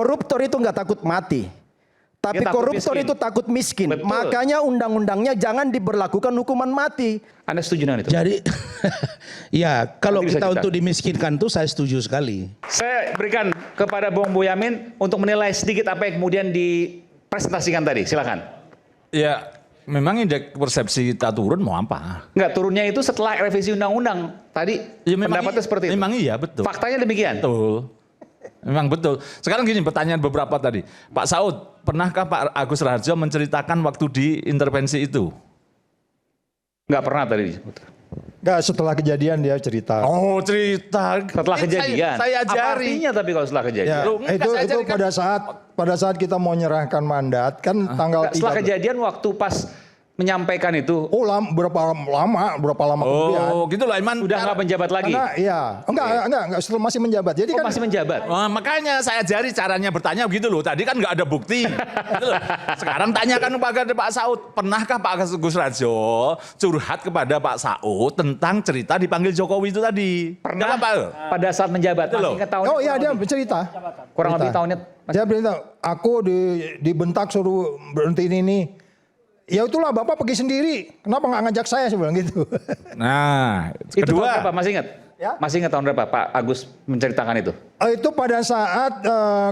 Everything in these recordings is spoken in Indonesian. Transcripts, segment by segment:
Koruptor itu nggak takut mati. Tapi koruptor itu takut miskin. Betul. Makanya undang-undangnya jangan diberlakukan hukuman mati. Anda setuju dengan itu? Jadi, ya kalau kita untuk dimiskinkan tuh saya setuju sekali. Saya berikan kepada Bung Boyamin untuk menilai sedikit apa yang kemudian dipresentasikan tadi. Silakan. Ya, memang indeks persepsi tak turun mau apa? Enggak, turunnya itu setelah revisi undang-undang. Tadi ya, pendapatnya seperti itu. Memang iya, betul. Faktanya demikian? Betul. Memang betul. Sekarang gini pertanyaan beberapa tadi. Pak Saud, pernahkah Pak Agus Raharjo menceritakan waktu di intervensi itu? Enggak pernah tadi. Enggak, setelah kejadian dia cerita. Oh, cerita. Setelah kejadian. Saya ajari. Apa artinya tapi kalau setelah kejadian? Ya, itu pada saat kita mau menyerahkan mandat kan tanggal 3. Setelah kejadian waktu pas menyampaikan itu. Oh, berapa lama kemudian. Oh, gitu lah Iman. Udah nggak menjabat lagi. Karena iya, enggak setelah masih menjabat. Jadi kan masih menjabat. Makanya saya ajari caranya bertanya begitu loh. Tadi kan nggak ada bukti. Gitu loh. Sekarang tanyakan kepada Pak Saud, pernahkah Pak Agus Raharjo curhat kepada Pak Saud tentang cerita dipanggil Jokowi itu tadi? Pernah Pak? Pada saat menjabat. Masih ingat tahunnya? Oh iya, dia bercerita. Kurang lebih tahunnya. Dia bercerita, aku dibentak suruh berhenti ini. Ya itulah Bapak pergi sendiri. Kenapa nggak ngajak saya bilang gitu. Nah, itu kedua. tahun berapa? Masih ingat? Ya? Masih ingat tahun berapa Pak Agus menceritakan itu? Itu pada saat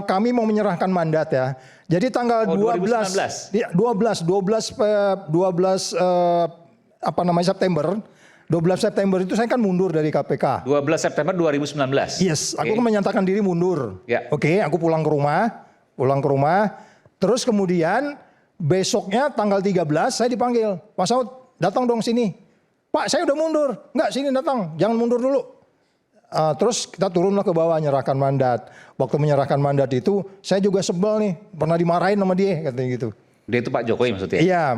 kami mau menyerahkan mandat ya. Jadi tanggal 12 September. 12 September itu saya kan mundur dari KPK. 12 September 2019. Yes, aku kan menyatakan diri mundur. Ya. Oke, aku pulang ke rumah. Terus kemudian besoknya tanggal 13 saya dipanggil. Pak Saud, datang dong sini. Pak, saya udah mundur. Enggak, sini datang. Jangan mundur dulu. Terus kita turunlah ke bawah menyerahkan mandat. Waktu menyerahkan mandat itu saya juga sebel nih. Pernah dimarahin sama dia katanya gitu. Dia itu Pak Jokowi maksudnya? Iya,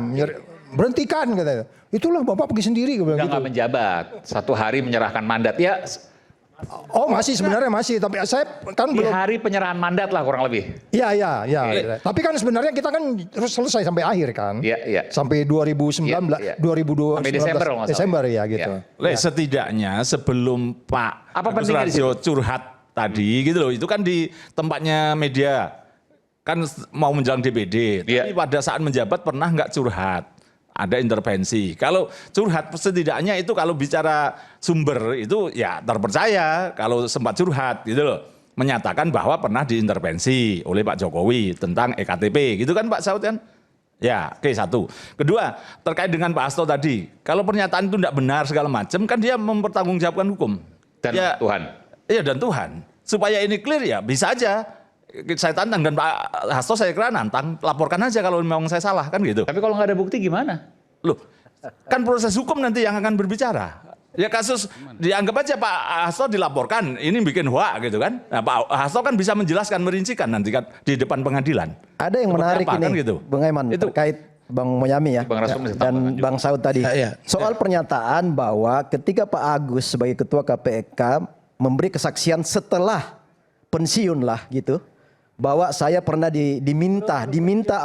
berhentikan katanya. Itulah Bapak pergi sendiri. Udah gitu. nggak menjabat. 1 hari menyerahkan mandat. Ya. Oh masih sebenarnya masih, tapi saya kan di belum. hari penyerahan mandat lah kurang lebih. Iya. Tapi kan sebenarnya kita kan terus selesai sampai akhir kan. Iya. Sampai 2019, 2020 sampai Desember ya gitu. Setidaknya sebelum Pak Agus Raharjo curhat tadi gitu loh, itu kan di tempatnya media. Kan mau menjelang DPD, tapi pada saat menjabat pernah nggak curhat? Ada intervensi. Kalau curhat setidaknya itu kalau bicara sumber itu ya terpercaya kalau sempat curhat gitu loh. Menyatakan bahwa pernah diintervensi oleh Pak Jokowi tentang EKTP gitu kan Pak Saud kan? Ya, oke, satu. Kedua, terkait dengan Pak Hasto tadi. Kalau pernyataan itu tidak benar segala macam kan dia mempertanggungjawabkan hukum. Dan ya, Tuhan. Iya dan Tuhan. Supaya ini clear ya bisa aja. Saya tantang dan Pak Hasto saya kira nantang, laporkan aja kalau memang saya salah kan gitu. Tapi kalau nggak ada bukti gimana? Loh, kan proses hukum nanti yang akan berbicara. Ya kasus dianggap aja Pak Hasto dilaporkan, ini bikin hoak gitu kan. Nah, Pak Hasto kan bisa menjelaskan, merincikan nanti kan di depan pengadilan. Ada yang menarik ini, kan gitu. Bang Aiman, itu terkait Bang Moyami ya, dan Bang Saud tadi. Soal pernyataan bahwa ketika Pak Agus sebagai Ketua KPK memberi kesaksian setelah pensiun lah gitu, bahwa saya pernah diminta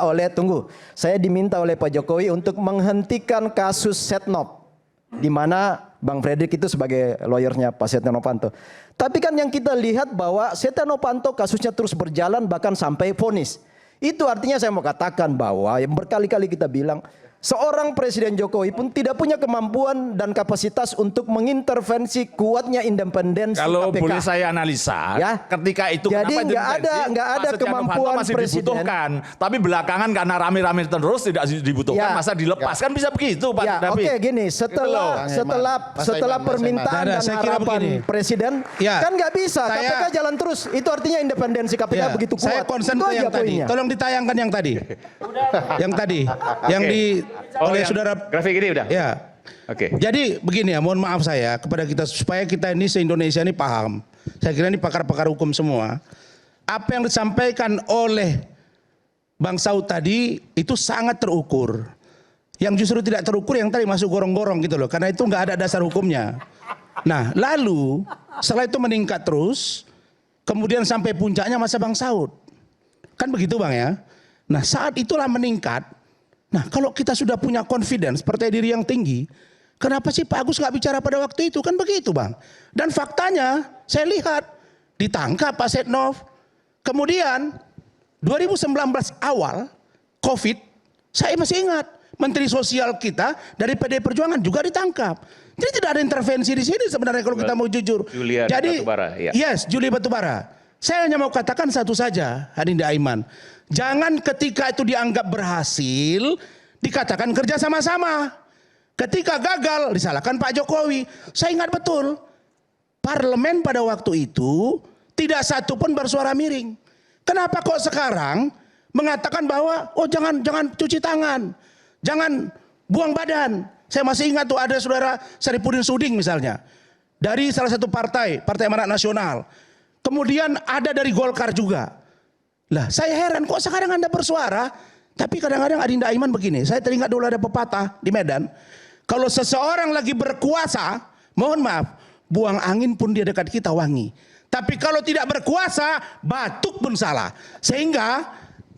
oleh Pak Jokowi untuk menghentikan kasus Setnov, di mana Bang Fredrik itu sebagai lawyernya Pak Setia Novanto. Tapi kan yang kita lihat bahwa Setia Novanto kasusnya terus berjalan bahkan sampai vonis. Itu artinya saya mau katakan bahwa yang berkali-kali kita bilang, seorang Presiden Jokowi pun tidak punya kemampuan dan kapasitas untuk mengintervensi kuatnya independensi kalau KPK. Boleh saya analisa, ya? Ketika itu jadi nggak ada kemampuan masih Presiden. Dibutuhkan, tapi belakangan karena rame-rame terus tidak dibutuhkan, masa dilepas kan bisa begitu Pak David. Oke, gini, setelah permintaan dan harapan Presiden, kan nggak bisa. KPK jalan terus. Itu artinya independensi KPK begitu kuat. Saya concern ke yang tadi. Tolong ditayangkan yang tadi. Yang tadi, yang di oleh saudara grafik ini udah. Ya. Oke. Jadi begini ya, mohon maaf saya kepada kita supaya kita ini se-Indonesia ini paham. Saya kira ini pakar-pakar hukum semua. Apa yang disampaikan oleh Bang Saud tadi itu sangat terukur. Yang justru tidak terukur yang tadi masuk gorong-gorong gitu loh. Karena itu nggak ada dasar hukumnya. Nah, lalu setelah itu meningkat terus, kemudian sampai puncaknya masa Bang Saud. Kan begitu Bang ya. Nah, saat itulah meningkat. Nah, kalau kita sudah punya confidence, percaya diri yang tinggi, kenapa sih Pak Agus nggak bicara pada waktu itu? Kan begitu Bang. Dan faktanya, saya lihat, ditangkap Pak Setnov. Kemudian 2019 awal COVID, saya masih ingat Menteri Sosial kita dari PD Perjuangan juga ditangkap. Jadi tidak ada intervensi di sini sebenarnya kalau kita mau jujur. Julia Jadi, Batubara, ya. yes, Juli Batubara. Saya hanya mau katakan satu saja, Adinda Aiman. Jangan ketika itu dianggap berhasil, dikatakan kerja sama-sama. Ketika gagal, disalahkan Pak Jokowi. Saya ingat betul, parlemen pada waktu itu tidak satu pun bersuara miring. Kenapa kok sekarang mengatakan bahwa oh jangan cuci tangan, jangan buang badan. Saya masih ingat tuh ada saudara Saripudin Suding misalnya, dari salah satu partai Amanat Nasional. Kemudian ada dari Golkar juga. Lah saya heran kok sekarang Anda bersuara, tapi kadang-kadang Adinda Aiman begini, saya teringat dulu ada pepatah di Medan, kalau seseorang lagi berkuasa, mohon maaf, buang angin pun di dekat kita wangi. Tapi kalau tidak berkuasa, batuk pun salah. Sehingga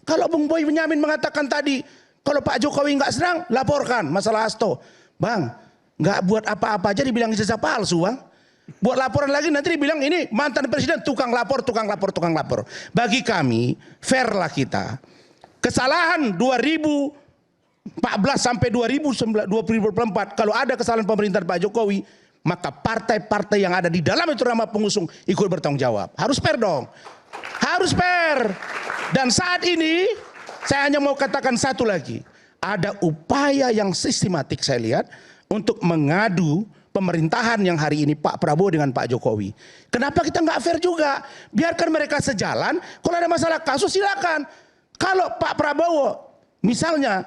kalau Bung Boy Benyamin mengatakan tadi, kalau Pak Jokowi nggak senang, laporkan masalah Hasto. Bang, nggak buat apa-apa aja dibilang ijazah palsu, Bang. Buat laporan lagi nanti dibilang ini mantan presiden tukang lapor. Bagi kami, fair lah kita. Kesalahan 2014 sampai 2024, kalau ada kesalahan pemerintahan Pak Jokowi, maka partai-partai yang ada di dalam itu nama pengusung ikut bertanggung jawab. Harus fair dong. Harus fair. Dan saat ini, saya hanya mau katakan satu lagi. Ada upaya yang sistematik saya lihat untuk mengadu pemerintahan yang hari ini Pak Prabowo dengan Pak Jokowi. Kenapa kita nggak fair juga? Biarkan mereka sejalan. Kalau ada masalah kasus silakan. Kalau Pak Prabowo misalnya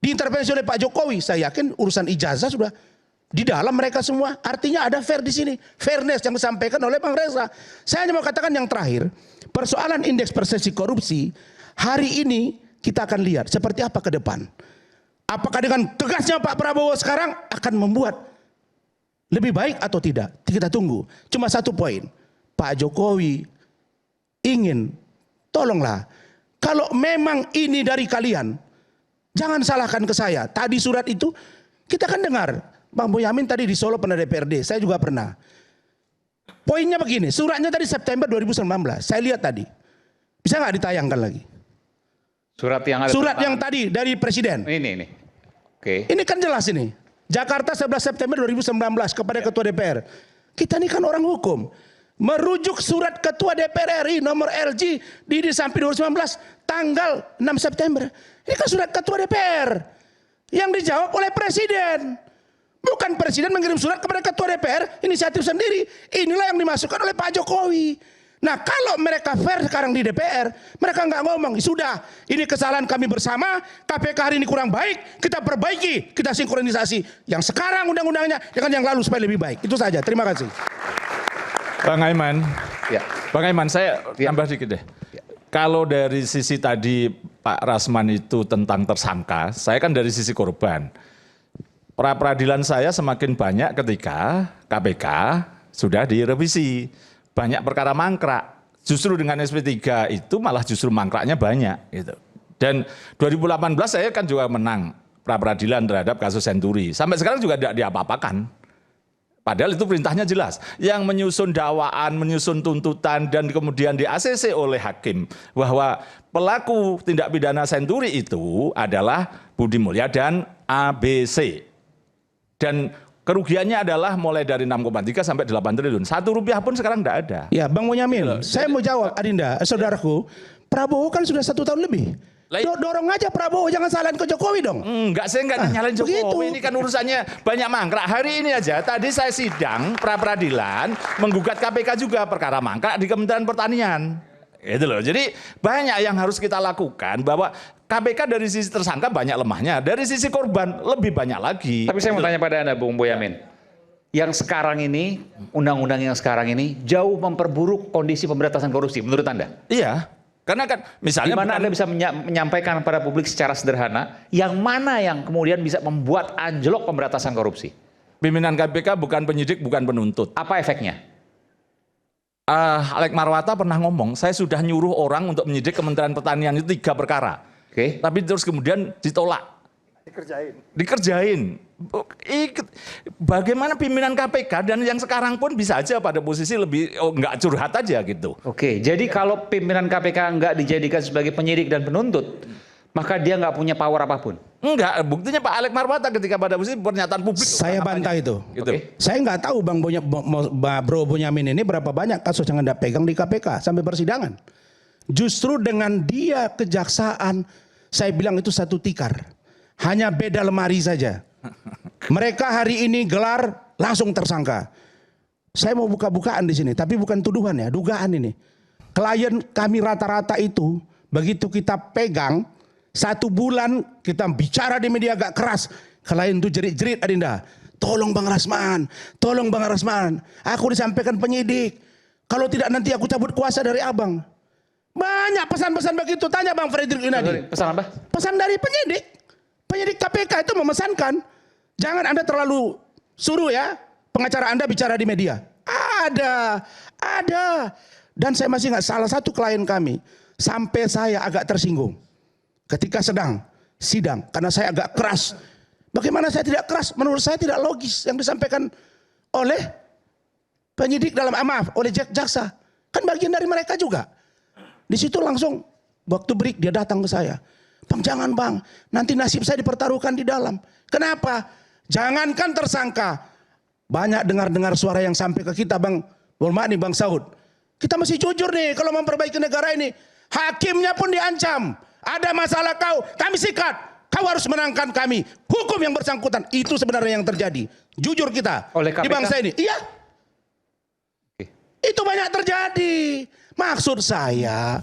diintervensi oleh Pak Jokowi, saya yakin urusan ijazah sudah di dalam mereka semua. Artinya ada fair di sini. Fairness yang disampaikan oleh Bang Reza. Saya hanya mau katakan yang terakhir, persoalan indeks persepsi korupsi hari ini kita akan lihat seperti apa ke depan. Apakah dengan tegasnya Pak Prabowo sekarang akan membuat lebih baik atau tidak? Kita tunggu. Cuma satu poin. Pak Jokowi ingin, tolonglah, kalau memang ini dari kalian, jangan salahkan ke saya. Tadi surat itu, kita kan dengar, Bang Boyamin tadi di Solo pernah DPRD, saya juga pernah. Poinnya begini, suratnya tadi September 2019, saya lihat tadi. Bisa nggak ditayangkan lagi? Surat yang ada yang tadi dari Presiden. Ini. Oke. Ini kan jelas ini. Jakarta 11 September 2019 kepada Ketua DPR. Kita ini kan orang hukum. Merujuk surat Ketua DPR RI nomor LG di sampai 2019 tanggal 6 September. Ini kan surat Ketua DPR yang dijawab oleh Presiden. Bukan Presiden mengirim surat kepada Ketua DPR inisiatif sendiri. Inilah yang dimasukkan oleh Pak Jokowi. Nah kalau mereka fair sekarang di DPR, mereka nggak ngomong, sudah ini kesalahan kami bersama, KPK hari ini kurang baik, kita perbaiki, kita sinkronisasi. Yang sekarang undang-undangnya, jangan yang lalu supaya lebih baik. Itu saja, terima kasih. Bang Aiman, Ya. Bang Aiman saya tambah dikit deh. Kalau dari sisi tadi Pak Rasman itu tentang tersangka, saya kan dari sisi korban. Pra peradilan saya semakin banyak ketika KPK sudah direvisi. Banyak perkara mangkrak. Justru dengan SP3 itu malah justru mangkraknya banyak. Gitu. Dan 2018 saya kan juga menang pra peradilan terhadap kasus Senturi. Sampai sekarang juga tidak diapa-apakan. Padahal itu perintahnya jelas. Yang menyusun dakwaan, menyusun tuntutan, dan kemudian di ACC oleh hakim. Bahwa pelaku tindak pidana Senturi itu adalah Budi Mulya dan ABC. Dan kerugiannya adalah mulai dari 6,3 sampai 8 triliun. 1 rupiah pun sekarang tidak ada. Ya Bang Bonyamin, saya mau jawab Adinda, saudaraku. Prabowo kan sudah 1 tahun lebih. Dorong aja Prabowo, jangan salahin ke Jokowi dong. Enggak, saya enggak nyalain Jokowi. begitu. Ini kan urusannya banyak mangkrak. Hari ini aja, tadi saya sidang pra peradilan menggugat KPK juga perkara mangkrak di Kementerian Pertanian. Gitu loh. Jadi banyak yang harus kita lakukan bahwa KPK dari sisi tersangka banyak lemahnya, dari sisi korban lebih banyak lagi. Tapi saya mau tanya pada Anda, Bung Boyamin. Yang sekarang ini, undang-undang yang sekarang ini jauh memperburuk kondisi pemberantasan korupsi menurut Anda? Iya, karena kan misalnya Di mana Anda bisa menyampaikan pada publik secara sederhana, yang mana yang kemudian bisa membuat anjlok pemberantasan korupsi? pimpinan KPK bukan penyidik, bukan penuntut. Apa efeknya? Alek Marwata pernah ngomong, saya sudah nyuruh orang untuk menyidik Kementerian Pertanian itu 3 perkara. Oke. Tapi terus kemudian ditolak. Dikerjain. Bagaimana pimpinan KPK dan yang sekarang pun bisa aja pada posisi lebih nggak curhat aja gitu. Oke, jadi kalau pimpinan KPK nggak dijadikan sebagai penyidik dan penuntut, maka dia nggak punya power apapun. Enggak, buktinya Pak Alex Marwata ketika pada posisi pernyataan publik. Saya bantah itu. Gitu. Oke. Saya nggak tahu Bro Bonyamin ini berapa banyak kasus yang Anda pegang di KPK sampai persidangan. Justru dengan dia kejaksaan, saya bilang itu satu tikar. Hanya beda lemari saja. Mereka hari ini gelar langsung tersangka. Saya mau buka-bukaan di sini, tapi bukan tuduhan ya, dugaan ini. Klien kami rata-rata itu, begitu kita pegang, 1 bulan kita bicara di media agak keras. Klien itu jerit-jerit Adinda. Tolong Bang Rasman, tolong Bang Rasman. Aku disampaikan penyidik. Kalau tidak nanti aku cabut kuasa dari abang. Banyak pesan-pesan begitu. Tanya Bang Fredrik Yunadi. Pesan apa? Pesan dari penyidik. Penyidik KPK itu memesankan. Jangan Anda terlalu suruh ya pengacara Anda bicara di media. Ada. Dan saya masih ingat salah satu klien kami. Sampai saya agak tersinggung. Ketika sedang sidang. Karena saya agak keras. Bagaimana saya tidak keras? Menurut saya tidak logis yang disampaikan oleh penyidik dalam oleh jaksa. Kan bagian dari mereka juga. Di situ langsung waktu break dia datang ke saya. Bang jangan bang, nanti nasib saya dipertaruhkan di dalam. Kenapa? Jangankan tersangka. Banyak dengar-dengar suara yang sampai ke kita Bang Wolmani, Bang Saud. Kita masih jujur nih kalau memperbaiki negara ini. Hakimnya pun diancam. Ada masalah kami sikat. Kau harus menangkan kami. Hukum yang bersangkutan. Itu sebenarnya yang terjadi. Jujur kita. Oleh KPK? Di bangsa ini. Iya. Oke. Itu banyak terjadi. Maksud saya,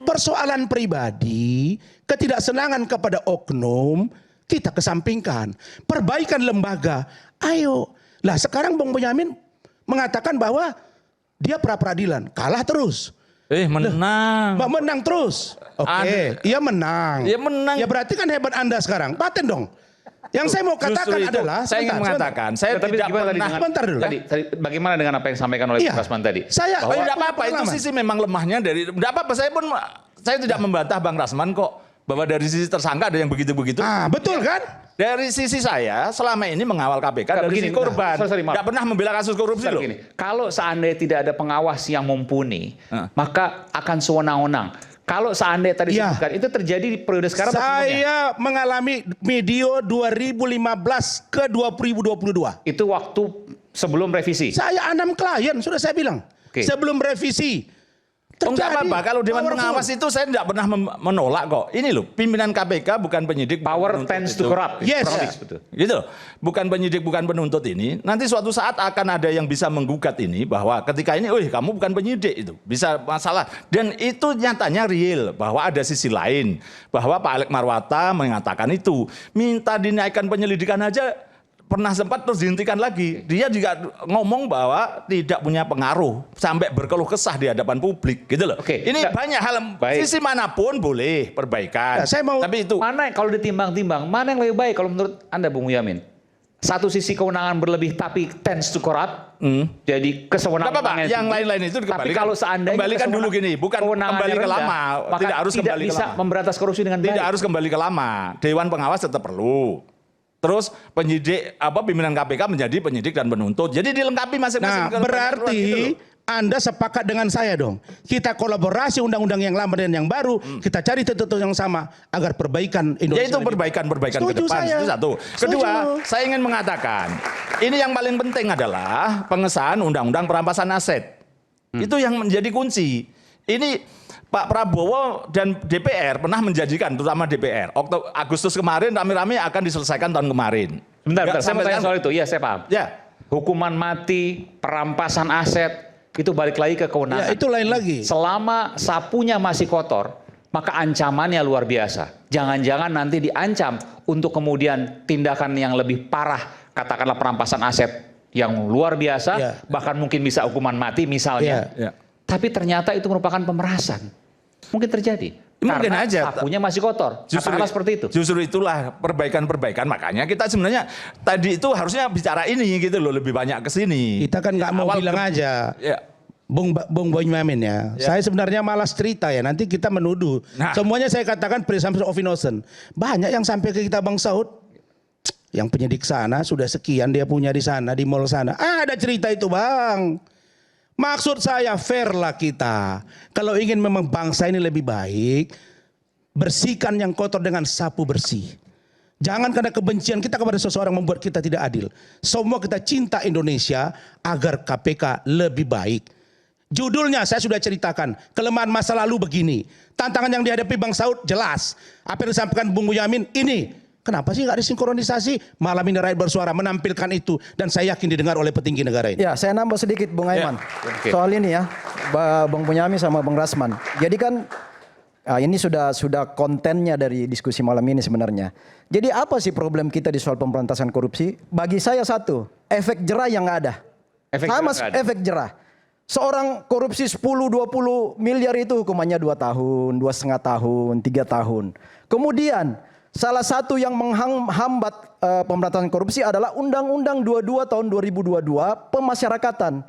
persoalan pribadi, ketidaksenangan kepada oknum, kita kesampingkan. Perbaikan lembaga, ayo. Lah sekarang Bang Bonyamin mengatakan bahwa dia pra-peradilan, kalah terus. Menang. Menang terus. Oke, iya menang. Iya menang. Ya berarti kan hebat Anda sekarang. Paten dong. Yang saya mau katakan Justru itu, adalah saya ingin mengatakan, saya Tapi tidak gimana pernah. Sebentar dulu. Tadi bagaimana dengan apa yang disampaikan oleh Iya. Bang Rasman tadi? Saya Oh, tidak punya apa-apa, itu pengalaman. sisi memang lemahnya dari. Tidak apa-apa, saya tidak membantah Bang Rasman kok. Bahwa dari sisi tersangka ada yang begitu-begitu. Betul kan? Dari sisi saya selama ini mengawal KPK dari begini, sisi korban. sorry, maaf. Tidak pernah membela kasus korupsi loh. Begini, kalau seandainya tidak ada pengawas yang mumpuni, maka akan sewenang-wenang. Kalau seandainya tadi Iya. disebutkan, itu terjadi di periode sekarang atau sebelumnya? Saya mengalami medio 2015 ke 2022. Itu waktu sebelum revisi. Saya 6 klien, sudah saya bilang. Oke. Sebelum revisi. Enggak apa-apa, kalau Dewan powerful. Pengawas itu saya tidak pernah menolak kok. Ini loh, pimpinan KPK bukan penyidik. Power penuntut tends itu. to corrupt. Yes. Kurang lebih seperti itu. Gitu loh. Bukan penyidik, bukan penuntut ini. Nanti suatu saat akan ada yang bisa menggugat ini bahwa ketika ini, kamu bukan penyidik itu. Bisa masalah. Dan itu nyatanya real. Bahwa ada sisi lain. Bahwa Pak Alex Marwata mengatakan itu. Minta dinaikkan penyelidikan aja pernah sempat terus dihentikan lagi. Dia juga ngomong bahwa tidak punya pengaruh. Sampai berkeluh kesah di hadapan publik. Gitu loh. Oke. Ini Nah, banyak hal. baik. Sisi manapun boleh perbaikan. Nah, saya mau- Tapi itu. Mana kalau ditimbang-timbang, mana yang lebih baik kalau menurut Anda Bung Yamin? Satu sisi kewenangan berlebih tapi tends to corrupt. Jadi Nggak kesewenang-wenangan. apa-apa, yang tinggi. lain-lain itu Tapi dikembalikan. kalau seandainya Kembalikan dulu gini, bukan kewenangannya kembali ke rendah, lama. maka Tidak harus kembali ke bisa lama. memberantas korupsi dengan baik. Tidak harus kembali ke lama. Dewan Pengawas tetap perlu. Terus penyidik pimpinan KPK menjadi penyidik dan penuntut. Jadi dilengkapi masing-masing. Nah, Kalau berarti gitu loh. Anda sepakat dengan saya dong. Kita kolaborasi undang-undang yang lama dan yang baru. Kita cari titik yang sama agar perbaikan Indonesia. Ya itu perbaikan-perbaikan ke Setuju depan. saya. Itu satu. Kedua, saya ingin mengatakan, ini yang paling penting adalah pengesahan undang-undang perampasan aset. Itu yang menjadi kunci. Ini Pak Prabowo dan DPR pernah menjanjikan, terutama DPR, Agustus kemarin rame-rame akan diselesaikan tahun kemarin. Bentar, saya mau tanya sekarang- soal itu. Iya, saya paham. Ya, Hukuman mati, perampasan aset, itu balik lagi ke kewenangan. Ya, itu lain lagi. Selama sapunya masih kotor, maka ancamannya luar biasa. Jangan-jangan nanti diancam untuk kemudian tindakan yang lebih parah, katakanlah perampasan aset yang luar biasa, Ya. bahkan mungkin bisa hukuman mati misalnya. Ya. Tapi ternyata itu merupakan pemerasan. Mungkin terjadi. Mungkin Karena aja. sapunya masih kotor. Katakanlah seperti itu. Justru itulah perbaikan-perbaikan. Makanya kita sebenarnya tadi itu harusnya bicara ini gitu loh, lebih banyak ke sini. Kita kan nggak mau Awal bilang ke- aja. Ya. Bung Bonyamin ya. Saya sebenarnya malas cerita ya. Nanti kita menuduh. Nah. Semuanya saya katakan presumption of innocence. Banyak yang sampai ke kita Bang Saud. Yang penyidik sana sudah sekian dia punya di sana, di mall sana. Ada cerita itu bang. Maksud saya fair lah kita. Kalau ingin memang bangsa ini lebih baik, bersihkan yang kotor dengan sapu bersih. Jangan karena kebencian kita kepada seseorang membuat kita tidak adil. Semua kita cinta Indonesia agar KPK lebih baik. Judulnya saya sudah ceritakan, kelemahan masa lalu begini. Tantangan yang dihadapi Bang Saud jelas. Apa yang disampaikan Bung Boyamin ini. Kenapa sih nggak disinkronisasi? Malam ini rakyat bersuara menampilkan itu. Dan saya yakin didengar oleh petinggi negara ini. Ya, saya nambah sedikit Bung Aiman. oke. Soal ini ya, Bang Boyamin sama Bang Rasman. Jadi kan ini sudah kontennya dari diskusi malam ini sebenarnya. Jadi apa sih problem kita di soal pemberantasan korupsi? Bagi saya satu, efek jerah yang nggak ada. Efek jerah. Seorang korupsi 10-20 miliar itu hukumannya 2 tahun, 2,5 tahun, 3 tahun. Kemudian salah satu yang menghambat pemberantasan korupsi adalah Undang-Undang 22 tahun 2022 pemasyarakatan.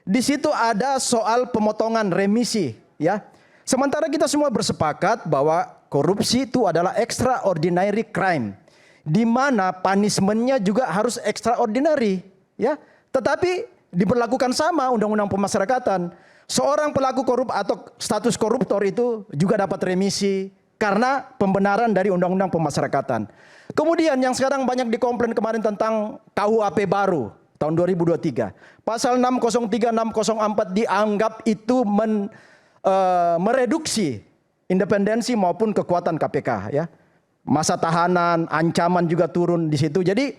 Di situ ada soal pemotongan remisi, ya. Sementara kita semua bersepakat bahwa korupsi itu adalah extraordinary crime, di mana punishment-nya juga harus extraordinary, ya. Tetapi diberlakukan sama Undang-Undang Pemasyarakatan. Seorang pelaku korup atau status koruptor itu juga dapat remisi karena pembenaran dari Undang-Undang Pemasyarakatan. Kemudian yang sekarang banyak dikomplain kemarin tentang KUHP baru tahun 2023. Pasal 603, 604 dianggap itu mereduksi independensi maupun kekuatan KPK, ya. Masa tahanan, ancaman juga turun di situ. Jadi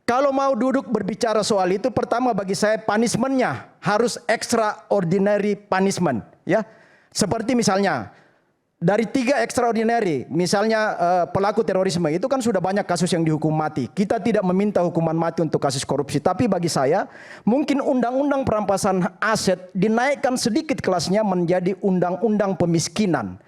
kalau mau duduk berbicara soal itu, pertama bagi saya punishment-nya harus extraordinary punishment, ya. Seperti misalnya dari 3 extraordinary, misalnya pelaku terorisme itu kan sudah banyak kasus yang dihukum mati. Kita tidak meminta hukuman mati untuk kasus korupsi, tapi bagi saya mungkin undang-undang perampasan aset dinaikkan sedikit kelasnya menjadi undang-undang pemiskinan.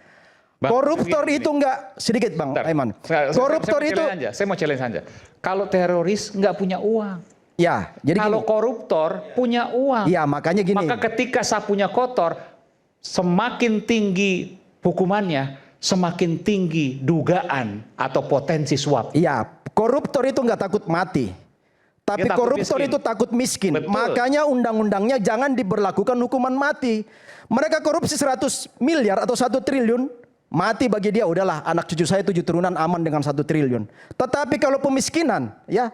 Koruptor itu enggak sedikit Bang Aiman. Koruptor itu saya mau challenge saja. Kalau teroris nggak punya uang. Ya, jadi kalau koruptor punya uang. Ya, makanya gini. Maka ketika sapunya kotor, semakin tinggi hukumannya, semakin tinggi dugaan atau potensi suap. Iya, koruptor itu nggak takut mati. Tapi koruptor itu takut miskin. Betul. Makanya undang-undangnya jangan diberlakukan hukuman mati. Mereka korupsi 100 miliar atau 1 triliun, mati bagi dia udahlah, anak cucu saya 7 turunan aman dengan 1 triliun. Tetapi kalau pemiskinan, ya,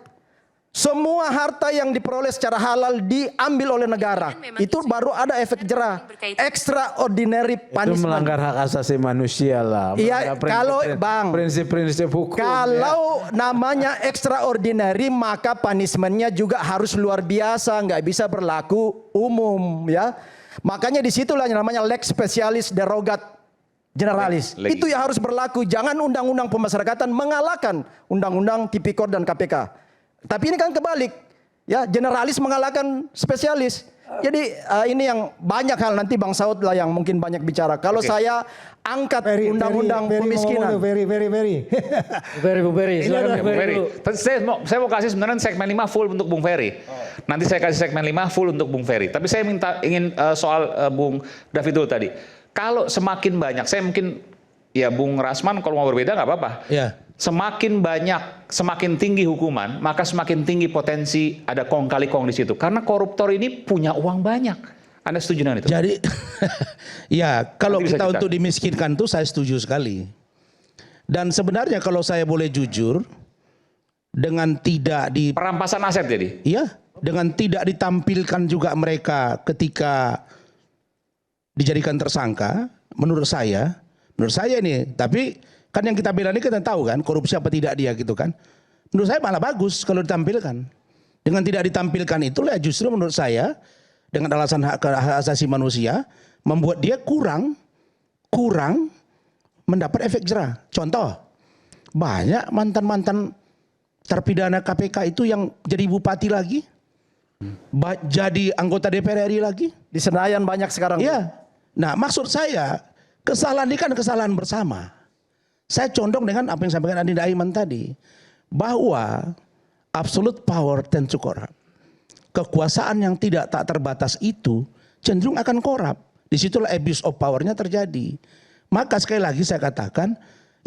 semua harta yang diperoleh secara halal diambil oleh negara. Itu baru ada efek jerah. Extraordinary punishment. Itu melanggar hak asasi manusia lah. Iya, kalau Bang, prinsip-prinsip hukum. kalau namanya extraordinary, maka punishment-nya juga harus luar biasa, nggak bisa berlaku umum, ya. Makanya disitulah yang namanya lex specialis derogat generalis. Itu yang harus berlaku. Jangan undang-undang pemasyarakatan mengalahkan undang-undang tipikor dan KPK. Tapi ini kan kebalik. Ya, generalis mengalahkan spesialis. Jadi ini yang banyak hal, nanti Bang Saud lah yang mungkin banyak bicara. Kalau saya angkat undang-undang pemiskinan. Very. Silakan Bung Ferry. Saya mau kasih sebenarnya segmen 5 full untuk Bung Ferry. Nanti saya kasih segmen 5 full untuk Bung Ferry. Tapi saya ingin soal Bung David dulu tadi. Kalau semakin banyak, saya mungkin ya Bung Rasman kalau mau berbeda nggak apa-apa. Ya. Semakin banyak, semakin tinggi hukuman, maka semakin tinggi potensi ada kong kali kong di situ. Karena koruptor ini punya uang banyak. Anda setuju dengan itu? Jadi, ya kalau Nanti kita bisa untuk dimiskinkan itu saya setuju sekali. Dan sebenarnya kalau saya boleh jujur, dengan tidak di Perampasan aset jadi? iya, dengan tidak ditampilkan juga mereka ketika dijadikan tersangka, menurut saya ini, tapi kan yang kita bela ini kita tahu kan korupsi apa tidak dia gitu kan. Menurut saya malah bagus kalau ditampilkan. Dengan tidak ditampilkan itulah justru menurut saya dengan alasan hak asasi manusia membuat dia kurang mendapat efek jerah. Contoh, banyak mantan-mantan terpidana KPK itu yang jadi bupati lagi, jadi anggota DPR RI lagi. Di Senayan banyak sekarang. Iya. Nah, maksud saya kesalahan ini kan kesalahan bersama. Saya condong dengan apa yang disampaikan Andi Aiman tadi, bahwa absolute power tends to corrupt. Kekuasaan yang tak terbatas itu cenderung akan korup. Disitulah abuse of power-nya terjadi. Maka sekali lagi saya katakan,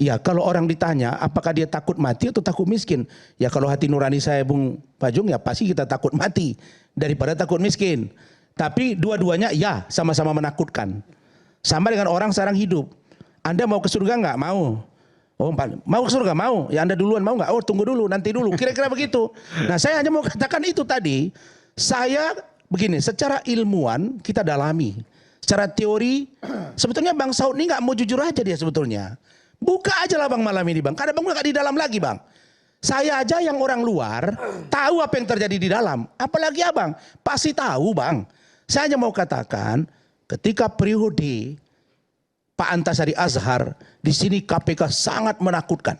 Ya kalau orang ditanya apakah dia takut mati atau takut miskin. Ya kalau hati nurani saya Bung Pajung ya pasti kita takut mati daripada takut miskin. Tapi dua-duanya ya sama-sama menakutkan. Sama dengan orang sekarang hidup. Anda mau ke surga nggak? Mau. Oh, mau ke surga? Mau. Ya Anda duluan mau nggak? Oh tunggu dulu, nanti dulu. Kira-kira begitu. Nah saya hanya mau katakan itu tadi. Saya begini, secara ilmuwan kita dalami. Secara teori, sebetulnya Bang Saud ini nggak mau jujur aja dia sebetulnya. Buka aja lah Bang malam ini Bang. Karena Bang nggak di dalam lagi Bang. Saya aja yang orang luar tahu apa yang terjadi di dalam. Apalagi Abang, pasti tahu Bang. Saya hanya mau katakan, ketika periode Pak Antasari Azhar, di sini KPK sangat menakutkan.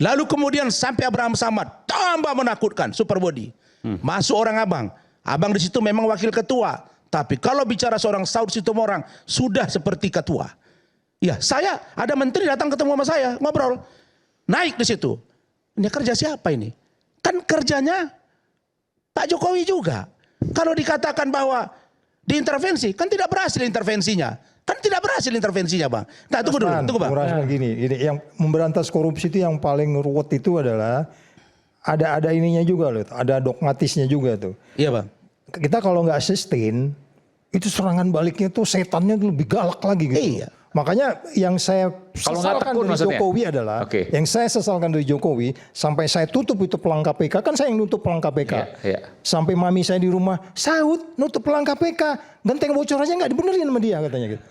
Lalu kemudian sampai Abraham Samad, tambah menakutkan, super body. Masuk orang Abang. Abang di situ memang wakil ketua. Tapi kalau bicara seorang Saud Situmorang, sudah seperti ketua. Ya, saya ada menteri datang ketemu sama saya, ngobrol. Naik di situ. Ini kerja siapa ini? Kan kerjanya Pak Jokowi juga. Kalau dikatakan bahwa diintervensi, kan tidak berhasil intervensinya. Kan tidak berhasil intervensinya Bang. Nah tunggu dulu, tunggu Bang. Gini, yang memberantas korupsi itu yang paling ruwet itu adalah ada ininya juga loh, ada dogmatisnya juga tuh. Iya Bang. Kita kalau nggak sustain, itu serangan baliknya tuh setannya tuh lebih galak lagi gitu. Iya. Makanya yang saya Kalau nggak sesalkan tekun dari maksudnya? Jokowi adalah, yang saya sesalkan dari Jokowi, sampai saya tutup itu pelang KPK, kan saya yang nutup pelang KPK. Iya. Sampai mami saya di rumah, Saud nutup pelang KPK, genteng bocor aja nggak dibenerin sama dia katanya gitu.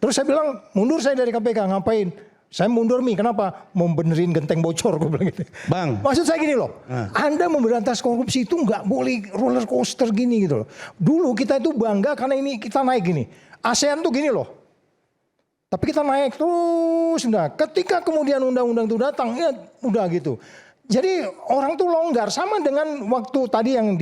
Terus saya bilang, mundur saya dari KPK, ngapain? Saya mundur kenapa? Mau benerin genteng bocor, gue bilang gitu. Bang. Maksud saya gini loh, Anda memberantas korupsi itu nggak boleh roller coaster gini gitu loh. Dulu kita itu bangga karena ini kita naik gini. ASEAN tuh gini loh. Tapi kita naik terus, nah ketika kemudian undang-undang itu datang, ya udah gitu. Jadi orang tuh longgar sama dengan waktu tadi yang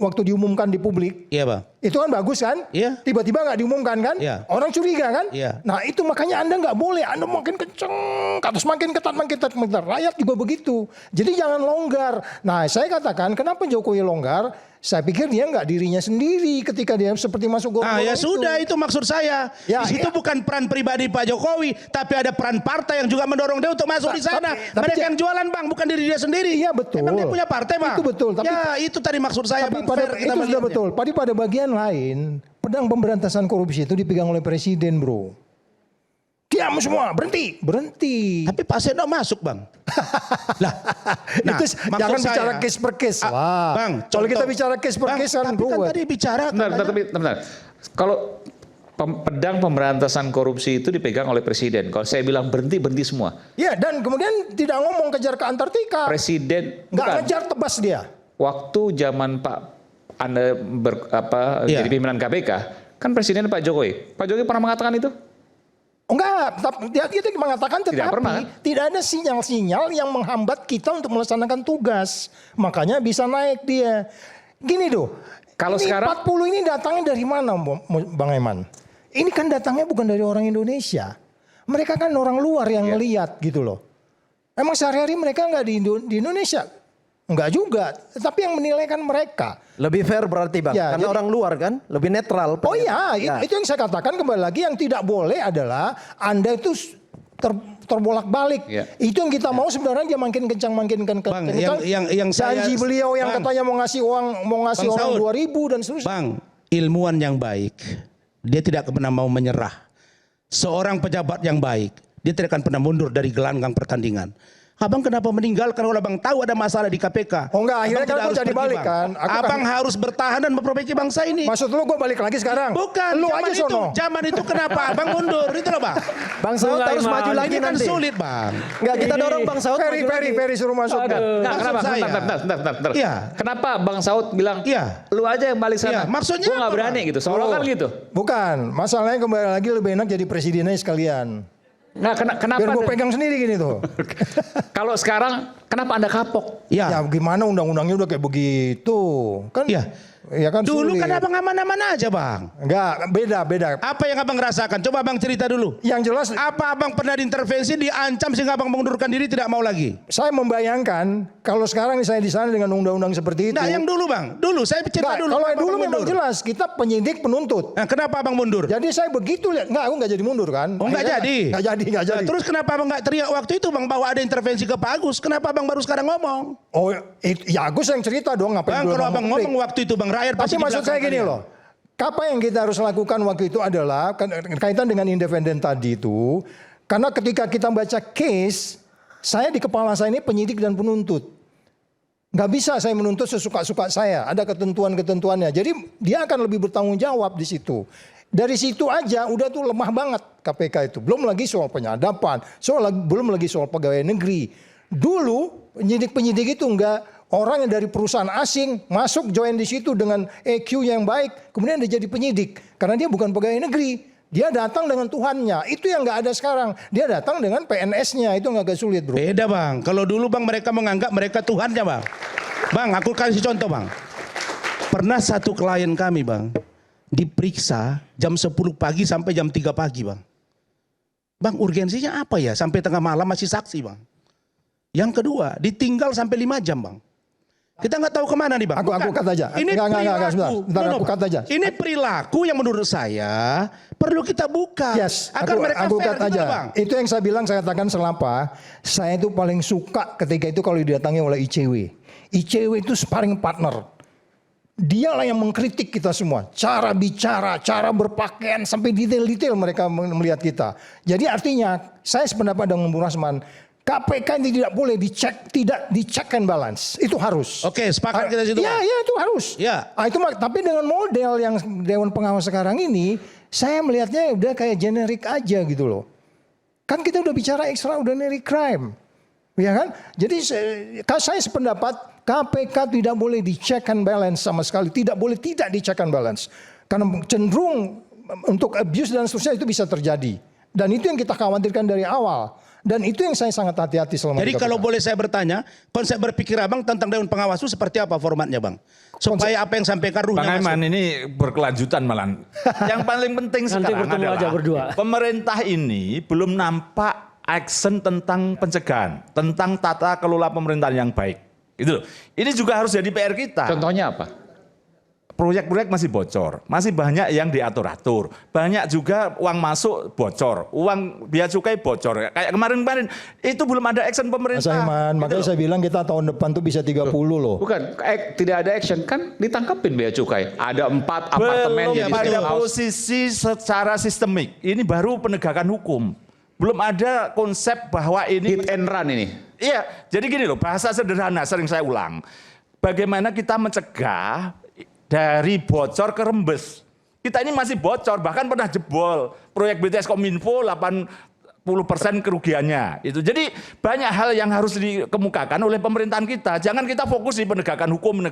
waktu diumumkan di publik. Iya Bang. Itu kan bagus kan? Iya. Tiba-tiba nggak diumumkan kan? Iya. Orang curiga kan? Iya. Nah itu makanya Anda nggak boleh. Anda makin kenceng, ke atas makin ketat. Rakyat juga begitu. Jadi jangan longgar. Nah saya katakan kenapa Jokowi longgar? Saya pikir dia nggak dirinya sendiri ketika dia seperti masuk Ah golongan ya sudah itu maksud saya. Ya, di situ iya. bukan peran pribadi Pak Jokowi, tapi ada peran partai yang juga mendorong dia untuk masuk di sana. tapi Mereka yang jualan Bang, bukan diri dia sendiri. Iya betul. Emang dia punya partai Bang. Itu betul. Tapi, ya itu tadi maksud saya tapi Bang. pada, Fair kita itu sudah melihatnya. betul. Tapi pada bagian lain, pedang pemberantasan korupsi itu dipegang oleh presiden bro. Diam semua, berhenti. Tapi Pak Seno masuk Bang. Lah, Itu maksud jangan saya- bicara case per case lah. Bang, Kalau kita contoh. bicara case per Bang, case kan tapi kan ruwet. tadi bicara Bentar. Kalau pedang pemberantasan korupsi itu dipegang oleh presiden. Kalau saya bilang berhenti semua. Ya dan kemudian tidak ngomong kejar ke Antartika. Presiden Nggak bukan. ngejar tebas dia. Waktu zaman Anda Iya. jadi pimpinan KPK, kan presiden Pak Jokowi. Pak Jokowi pernah mengatakan itu? Enggak, dia mengatakan tetapi pernah, kan? tidak ada sinyal-sinyal yang menghambat kita untuk melaksanakan tugas. Makanya bisa naik dia. Gini doh. Kalau ini sekarang 40 ini datangnya dari mana Bang Eman? Ini kan datangnya bukan dari orang Indonesia. Mereka kan orang luar yang melihat gitu loh. Emang sehari-hari mereka nggak di Indonesia? Enggak juga. Tapi yang menilai kan mereka. Lebih fair berarti Bang, Ya, karena jadi- orang luar kan, lebih netral. Oh iya, itu yang saya katakan kembali lagi yang tidak boleh adalah Anda itu terbolak-balik. Ya. Itu yang kita mau sebenarnya dia makin kencang Bang, yang saya- janji beliau yang Bang. katanya mau ngasih Bang orang Saud. 2.000 dan seterusnya. Bang, ilmuwan yang baik, dia tidak pernah mau menyerah. Seorang pejabat yang baik, dia tidak akan pernah mundur dari gelanggang pertandingan. Abang kenapa meninggalkan kalau abang tahu ada masalah di KPK? Oh enggak, akhirnya Abang kan tidak gua harus jadi pergi, balik Bang. kan. Aku Abang harus bertahan dan memperbaiki bangsa ini. Maksud lu gue balik lagi sekarang? Bukan, Lu zaman aja itu, sono. zaman itu kenapa abang mundur? Itu loh Bang. Bang Saud harus Sulaiman. maju lagi Ini kan nanti. sulit Bang. Enggak, kita dorong Bang Saud maju lagi. Ferry suruh masuk. Nggak, Maksud kenapa? saya- Bentar. Iya. Kenapa Bang Saud bilang, Iya. lu aja yang balik Iya, sana? maksudnya Gua nggak apa, berani Bang? gitu. Seolah kan gitu. Bukan, masalahnya kembali lagi lebih enak jadi presidennya sekalian. Nah, kenapa? Biar gue pegang sendiri gini tuh. Kalau sekarang, kenapa Anda kapok? Ya. Ya gimana undang-undangnya udah kayak begitu. Kan Iya. Ya kan Dulu sulit. kan abang aman-aman aja bang. Enggak, beda. Apa yang abang rasakan? Coba abang cerita dulu. Yang jelas Apa abang pernah diintervensi, diancam sehingga abang mengundurkan diri tidak mau lagi? saya membayangkan kalau sekarang saya di sana dengan undang-undang seperti itu. Nah yang dulu bang, dulu saya cerita Enggak, dulu. kalau kenapa yang dulu abang memang mundur? jelas kita penyidik penuntut. Nah, kenapa abang mundur? Jadi saya begitu lihat, aku nggak jadi mundur kan? Oh nggak jadi? Nggak jadi. Nah, terus kenapa abang nggak teriak waktu itu bang bahwa ada intervensi ke Pak Agus? Kenapa abang baru sekarang ngomong? Oh, ya Agus yang cerita dong Bang ngapain kalau abang publik. ngomong waktu itu bang, rakyat Tapi pasti di maksud saya belakang gini kalian. loh. Apa yang kita harus lakukan waktu itu adalah kaitan dengan independen tadi itu. Karena ketika kita baca case, saya di kepala saya ini penyidik dan penuntut. Nggak bisa saya menuntut sesuka-suka saya. Ada ketentuan-ketentuannya. Jadi dia akan lebih bertanggung jawab di situ. Dari situ aja udah tuh lemah banget KPK itu. Belum lagi soal penyadapan. Belum lagi soal pegawai negeri. Dulu penyidik-penyidik itu enggak. Orang yang dari perusahaan asing masuk join di situ dengan EQ yang baik, kemudian dia jadi penyidik karena dia bukan pegawai negeri. Dia datang dengan Tuhannya. Itu yang nggak ada sekarang. Dia datang dengan PNS-nya. Itu nggak agak sulit, bro. Beda bang. Kalau dulu bang mereka menganggap mereka Tuhannya bang. Bang, aku kasih contoh bang. Pernah satu klien kami bang diperiksa jam 10 pagi sampai jam 3 pagi bang. Bang, urgensinya apa ya? Sampai tengah malam masih saksi bang. Yang kedua, ditinggal sampai 5 jam bang. Kita nggak tahu kemana nih bang. Aku cut aja. Ini Enggak, perilaku. sebentar aku cut aja. Ini perilaku yang menurut saya perlu kita buka. Yes, agar mereka aku fair cut juga, aja. bang. Itu yang saya bilang, saya katakan selapa. Saya itu paling suka ketika itu kalau didatangi oleh ICW. ICW itu sparring partner. Dialah yang mengkritik kita semua. Cara bicara, cara berpakaian, sampai detail-detail mereka melihat kita. Jadi artinya, saya sependapat dengan Bung Rasman. KPK ini tidak boleh tidak dicek and balance. Itu harus. Oke, sepakat kita situ. Ya, itu harus. Ya. Tapi dengan model yang Dewan Pengawas sekarang ini, saya melihatnya udah kayak generik aja gitu loh. Kan kita udah bicara extraordinary crime. Ya kan? Jadi saya sependapat KPK tidak boleh dicek and balance sama sekali. Tidak boleh tidak dicek and balance. Karena cenderung untuk abuse dan seterusnya itu bisa terjadi. Dan itu yang kita khawatirkan dari awal. Dan itu yang saya sangat hati-hati selama Jadi di KPK. kalau boleh saya bertanya, konsep berpikir abang tentang Dewan Pengawas itu seperti apa formatnya bang? Supaya apa yang sampaikan ruhnya Bang masuk. Aiman ini berkelanjutan malah. Yang paling penting Nanti sekarang bertemu adalah aja berdua. pemerintah ini belum nampak action tentang pencegahan, tentang tata kelola pemerintahan yang baik. Itu loh. Ini juga harus jadi PR kita. Contohnya apa? Proyek-proyek masih bocor, masih banyak yang diatur-atur, banyak juga uang masuk bocor, uang biaya cukai bocor. Kayak kemarin-kemarin itu belum ada action Mas pemerintah. Aiman, makanya saya bilang kita tahun depan tuh bisa 30 loh. Bukan, tidak ada action kan ditangkapin bea cukai. Ada 4 apartemen Belum jadi pada state house. posisi secara sistemik. Ini baru penegakan hukum. Belum ada konsep bahwa ini Hit and run ini. Iya, jadi gini loh, bahasa sederhana sering saya ulang. Bagaimana kita mencegah dari bocor ke rembes. Kita ini masih bocor, bahkan pernah jebol. Proyek BTS Kominfo 80% kerugiannya. Itu. Jadi banyak hal yang harus dikemukakan oleh pemerintahan kita. Jangan kita fokus di penegakan hukum,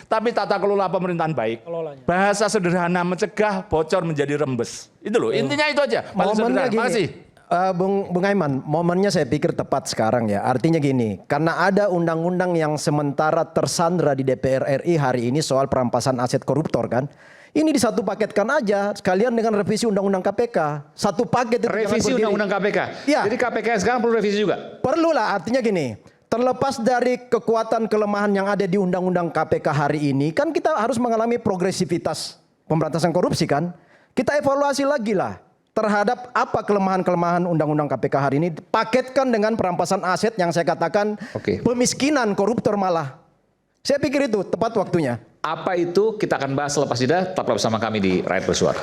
tapi tata kelola pemerintahan baik. Bahasa sederhana mencegah bocor menjadi rembes. Itu loh, intinya itu aja. Paling Momennya sederhana. gini, Makasih. Bung Aiman, momennya saya pikir tepat sekarang ya. Artinya gini, karena ada undang-undang yang sementara tersandra di DPR RI hari ini soal perampasan aset koruptor kan. Ini disatu paketkan aja sekalian dengan revisi undang-undang KPK. Satu paket itu jangan Revisi berdiri. undang-undang KPK. Iya. Jadi KPK sekarang perlu revisi juga. Perlu lah, artinya gini. Terlepas dari kekuatan kelemahan yang ada di undang-undang KPK hari ini, kan kita harus mengalami progresivitas pemberantasan korupsi kan. Kita evaluasi lagi lah terhadap apa kelemahan-kelemahan undang-undang KPK hari ini, paketkan dengan perampasan aset yang saya katakan pemiskinan koruptor malah. Saya pikir itu tepat waktunya. Apa itu kita akan bahas selepas jeda. Tetaplah bersama kami di Rakyat Bersuara.